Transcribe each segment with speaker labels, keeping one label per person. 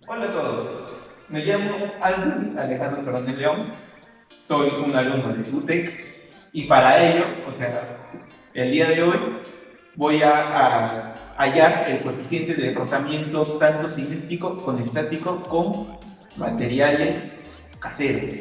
Speaker 1: Hola a todos, me llamo Alejandro Fernández León, soy un alumno de UTEC y para ello, el día de hoy voy a hallar el coeficiente de rozamiento tanto cilíndrico con estático con materiales caseros.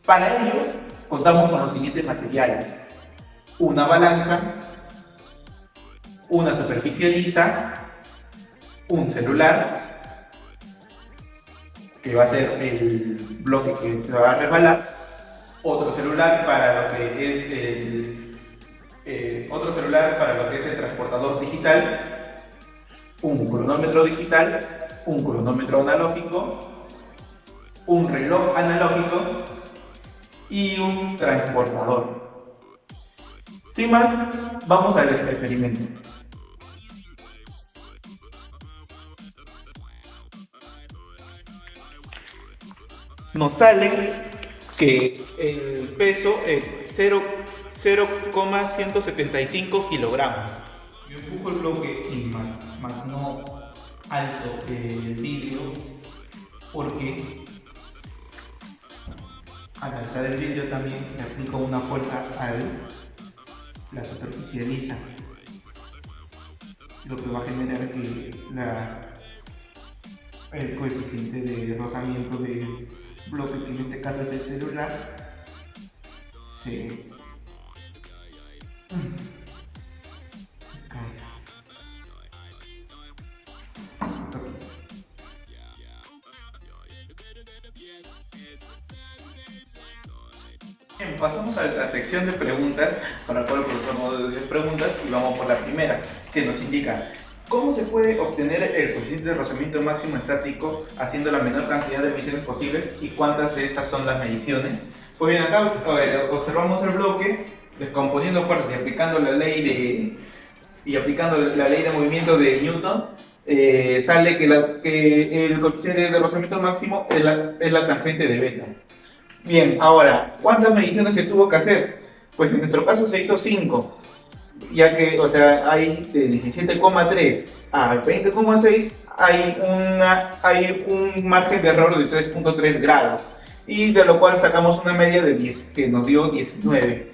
Speaker 1: Para ello, contamos con los siguientes materiales: una balanza, una superficie lisa, un celular, que va a ser el bloque que se va a resbalar, otro celular para lo que es el transportador digital, un cronómetro digital, un cronómetro analógico, un reloj analógico y un transportador. Sin más, vamos al experimento. Nos sale que el peso es 0,175 kilogramos. Yo empujo el bloque y más no alzo el vidrio porque al alzar el vidrio también le aplico una fuerza a la superficie lisa, lo que va a generar que el coeficiente de rozamiento del bloque, que en este caso es el celular, se caiga. Bien, pasamos a la sección de preguntas, para la cual el profesor nos dio 10 preguntas y vamos por la primera, que nos indica: ¿cómo se puede obtener el coeficiente de rozamiento máximo estático haciendo la menor cantidad de mediciones posibles y cuántas de estas son las mediciones? Pues bien, acá observamos el bloque, descomponiendo fuerzas y aplicando la ley de movimiento de Newton. Sale que el coeficiente de rozamiento máximo es la tangente de beta. Bien, ahora, ¿cuántas mediciones se tuvo que hacer? Pues en nuestro caso se hizo 5, ya que, hay de 17,3 a 20,6 hay un margen de error de 3,3 grados, y de lo cual sacamos una media de 10, que nos dio 19.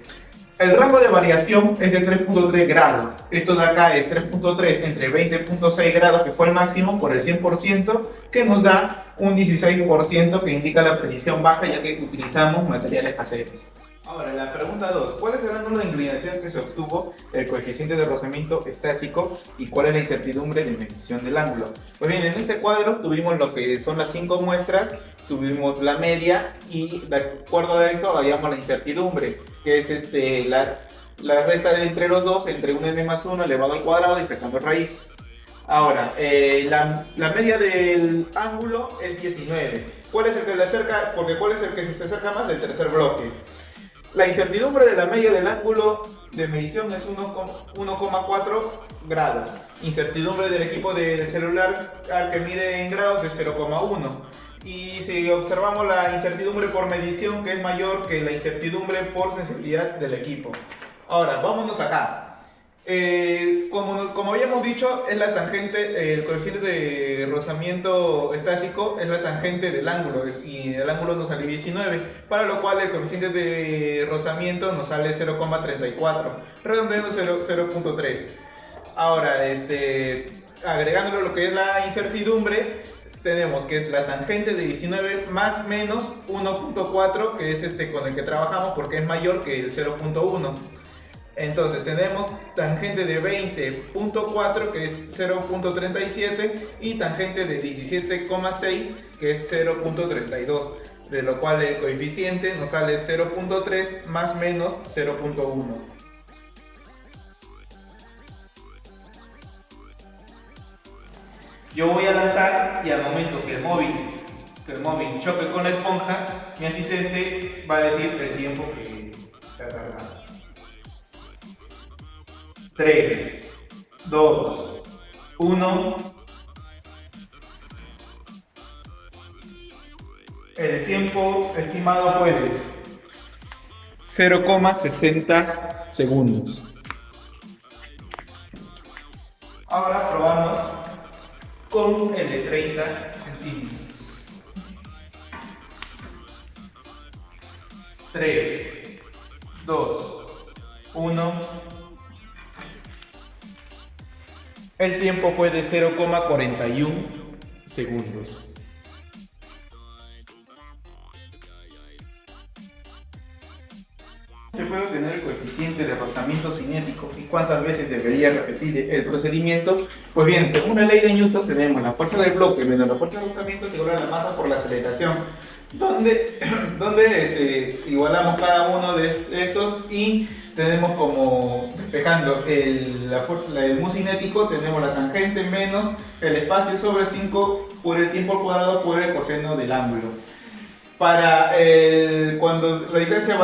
Speaker 1: El rango de variación es de 3,3 grados. Esto de acá es 3,3 entre 20,6 grados, que fue el máximo, por el 100%, que nos da un 16%, que indica la precisión baja, ya que utilizamos materiales caseros. Ahora, la pregunta 2. ¿Cuál es el ángulo de inclinación que se obtuvo el coeficiente de rozamiento estático y cuál es la incertidumbre de medición del ángulo? Pues bien, en este cuadro tuvimos lo que son las 5 muestras, tuvimos la media y de acuerdo a esto hallamos la incertidumbre, que es la resta de entre los dos, entre un n más 1 elevado al cuadrado y sacando raíz. Ahora, la media del ángulo es 19. ¿Cuál es el que le acerca? Porque ¿cuál es el que se acerca más? Del tercer bloque. La incertidumbre de la media del ángulo de medición es 1,4 grados. Incertidumbre del equipo del celular al que mide en grados de 0,1. Y si observamos la incertidumbre por medición, que es mayor que la incertidumbre por sensibilidad del equipo. Ahora, vámonos acá. Como habíamos dicho, es la tangente, el coeficiente de rozamiento estático es la tangente del ángulo, y el ángulo nos sale 19, para lo cual el coeficiente de rozamiento nos sale 0,34, redondeando 0,3. Ahora, agregándole lo que es la incertidumbre, tenemos que es la tangente de 19 más menos 1,4, que es con el que trabajamos porque es mayor que el 0,1. Entonces tenemos tangente de 20,4, que es 0,37, y tangente de 17,6, que es 0,32, de lo cual el coeficiente nos sale 0,3 más menos 0,1. Yo voy a lanzar, y al momento que el móvil choque con la esponja, mi asistente va a decir el tiempo que se ha tardado. 3, 2, 1. El tiempo estimado fue de 0,60 segundos. Ahora probamos con el de 30 centímetros. 3, 2, 1. El tiempo fue de 0,41 segundos. Se puede obtener el coeficiente de rozamiento cinético y cuántas veces debería repetir el procedimiento. Pues bien, según la ley de Newton tenemos la fuerza del bloque menos la fuerza de rozamiento es igual a la masa por la aceleración, donde igualamos cada uno de estos y tenemos como despejando el mu cinético, tenemos la tangente menos el espacio sobre 5 por el tiempo al cuadrado por el coseno del ángulo. Para cuando la distancia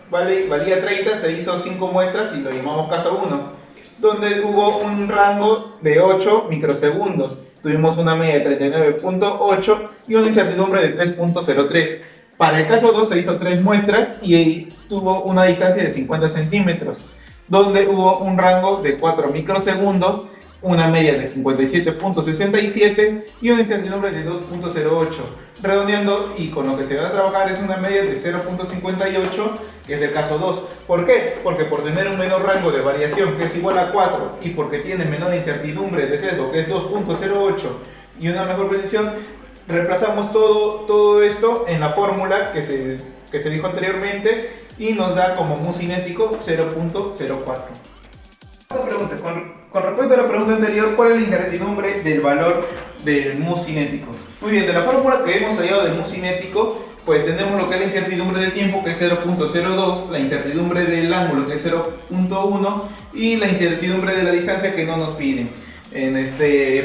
Speaker 1: valía 30, se hizo 5 muestras y lo llamamos caso 1, donde hubo un rango de 8 microsegundos. Tuvimos una media de 39.8 y una incertidumbre de 3.03. Para el caso 2 se hizo 3 muestras y tuvo una distancia de 50 centímetros, donde hubo un rango de 4 microsegundos, una media de 57.67 y una incertidumbre de 2.08. Redondeando, y con lo que se va a trabajar es una media de 0.58, que es del caso 2. ¿Por qué? Porque por tener un menor rango de variación, que es igual a 4, y porque tiene menor incertidumbre de sesgo, que es 2.08, y una mejor precisión, reemplazamos todo esto en la fórmula que se dijo anteriormente y nos da como mu cinético 0.04. Pregunta, con respecto a la pregunta anterior, ¿cuál es la incertidumbre del valor del mu cinético? Muy bien, de la fórmula que hemos hallado del mu cinético, pues tenemos lo que es la incertidumbre del tiempo, que es 0.02, la incertidumbre del ángulo, que es 0.1, y la incertidumbre de la distancia que no nos piden.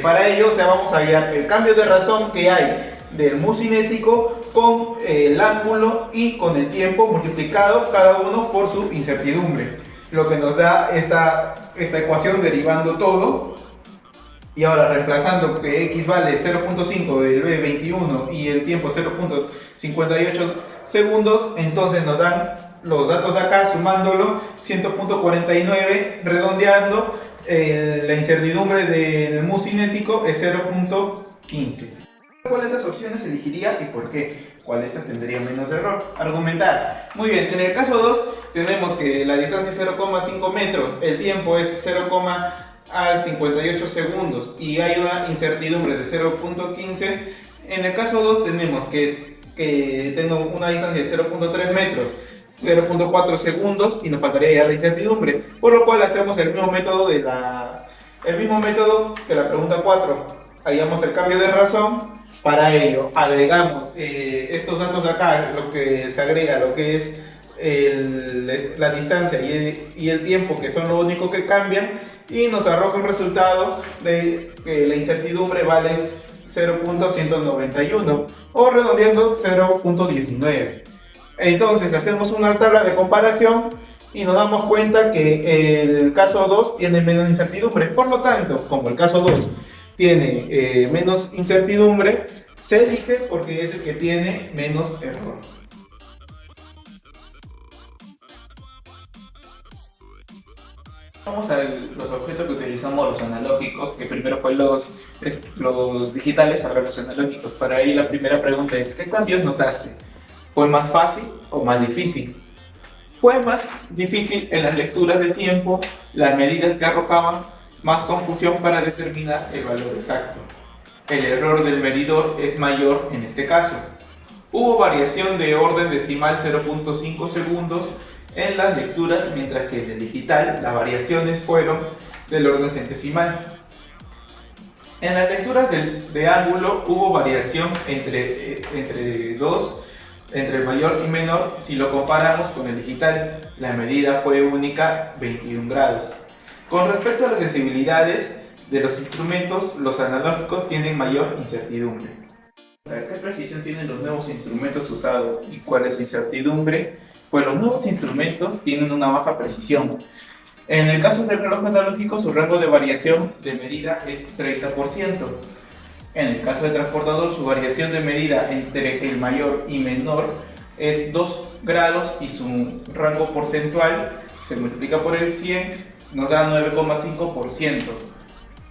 Speaker 1: Para ello, vamos a hallar el cambio de razón que hay del mu cinético con el ángulo y con el tiempo multiplicado cada uno por su incertidumbre, lo que nos da esta ecuación derivando todo. Y ahora reemplazando que x vale 0.5 del b21 y el tiempo 0.58 segundos, entonces nos dan los datos de acá sumándolo 100.49, redondeando, la incertidumbre del mu cinético es 0.15. ¿Cuál de estas opciones elegiría y por qué? ¿Cuál de estas tendría menos error? Argumentar. Muy bien, en el caso 2 tenemos que la distancia es 0,5 metros, el tiempo es 0,58 segundos y hay una incertidumbre de 0.15. En el caso 2 tenemos que tengo una distancia de 0.3 metros, 0.4 segundos y nos faltaría ya la incertidumbre, por lo cual hacemos el mismo método que la pregunta 4. Hallamos el cambio de razón. Para ello agregamos estos datos de acá, lo que se agrega, lo que es la distancia y el tiempo, que son lo único que cambian, y nos arroja un resultado de que la incertidumbre vale 0.191 o redondeando 0.19. Entonces hacemos una tabla de comparación y nos damos cuenta que el caso 2 tiene menos incertidumbre. Por lo tanto, como el caso 2 tiene menos incertidumbre, se elige porque es el que tiene menos error. Vamos a los objetos que utilizamos, los analógicos, que primero fue los digitales, ahora los analógicos. Para ahí la primera pregunta es, ¿qué cambios notaste? ¿Fue más fácil o más difícil? Fue más difícil en las lecturas de tiempo, las medidas que arrojaban, más confusión para determinar el valor exacto. El error del medidor es mayor en este caso. Hubo variación de orden decimal 0.5 segundos en las lecturas, mientras que en el digital las variaciones fueron del orden centesimal. En las lecturas de ángulo hubo variación entre el mayor y menor. Si lo comparamos con el digital, la medida fue única, 21 grados. Con respecto a las sensibilidades de los instrumentos, los analógicos tienen mayor incertidumbre. ¿Qué precisión tienen los nuevos instrumentos usados y cuál es su incertidumbre? Pues los nuevos instrumentos tienen una baja precisión. En el caso del reloj analógico, su rango de variación de medida es 30%. En el caso del transportador, su variación de medida entre el mayor y menor es 2 grados y su rango porcentual se multiplica por el 100, nos da 9,5%.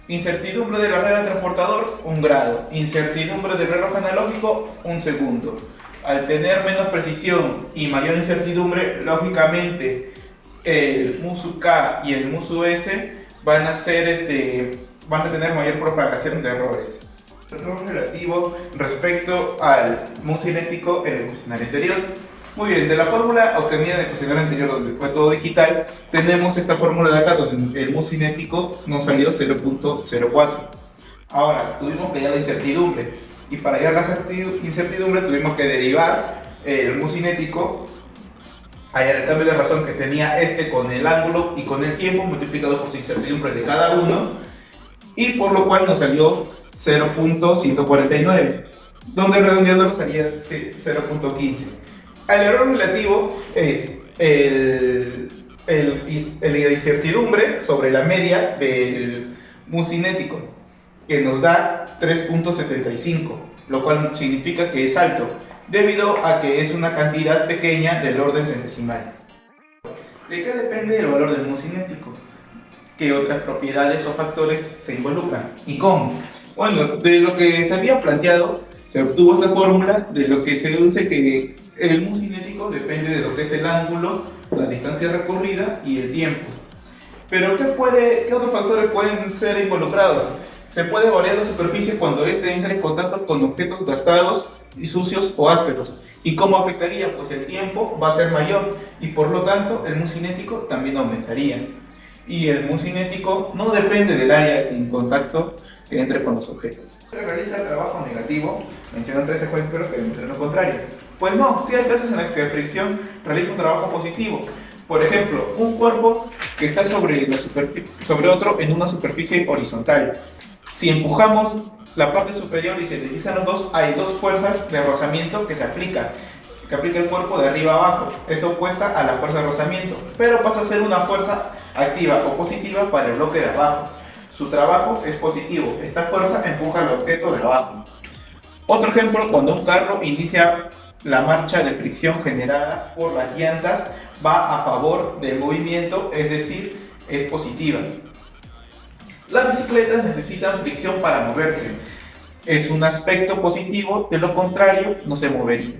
Speaker 1: Incertidumbre de la regla transportador, 1 grado. Incertidumbre del reloj analógico, 1 segundo. Al tener menos precisión y mayor incertidumbre, lógicamente el MUSU K y el MUSU S van a tener mayor propagación de errores. Error relativo respecto al MUS cinético en el cuestionario anterior. Muy bien, de la fórmula obtenida en el cuestionario anterior, donde fue todo digital, tenemos esta fórmula de acá, donde el MUS cinético nos salió 0.04. Ahora, tuvimos que hallar la incertidumbre, y para hallar la incertidumbre tuvimos que derivar el MUS cinético, hallar el cambio de razón que tenía con el ángulo y con el tiempo multiplicado por su incertidumbre de cada uno, y por lo cual nos salió 0.149, donde redondeándolo salía 0.15. El error relativo es la incertidumbre sobre la media del MUS cinético, que nos da 3.75, lo cual significa que es alto, debido a que es una cantidad pequeña del orden centesimal. ¿De qué depende el valor del MUS cinético? ¿Qué otras propiedades o factores se involucran? ¿Y cómo? Bueno, de lo que se había planteado, se obtuvo esta fórmula, de lo que se deduce que el MUS cinético depende de lo que es el ángulo, la distancia recorrida y el tiempo. Pero ¿qué otros factores pueden ser involucrados? Se puede variar la superficie cuando éste entra en contacto con objetos gastados y sucios o ásperos. ¿Y cómo afectaría? Pues el tiempo va a ser mayor y por lo tanto el MUS cinético también aumentaría. Y el MUS cinético no depende del área en contacto que entre con los objetos. Realiza trabajo negativo, mencionan 3 ejemplos que demuestran lo contrario. Pues no, sí hay casos en los que la fricción realiza un trabajo positivo. Por ejemplo, un cuerpo que está sobre otro en una superficie horizontal. Si empujamos la parte superior y se deslizan los dos, hay 2 fuerzas de rozamiento que aplica el cuerpo de arriba a abajo. Es opuesta a la fuerza de rozamiento, pero pasa a ser una fuerza activa o positiva para el bloque de abajo. Su trabajo es positivo, esta fuerza empuja al objeto de abajo. Otro ejemplo, cuando un carro inicia la marcha de fricción generada por las llantas, va a favor del movimiento, es decir, es positiva. Las bicicletas necesitan fricción para moverse. Es un aspecto positivo, de lo contrario no se movería.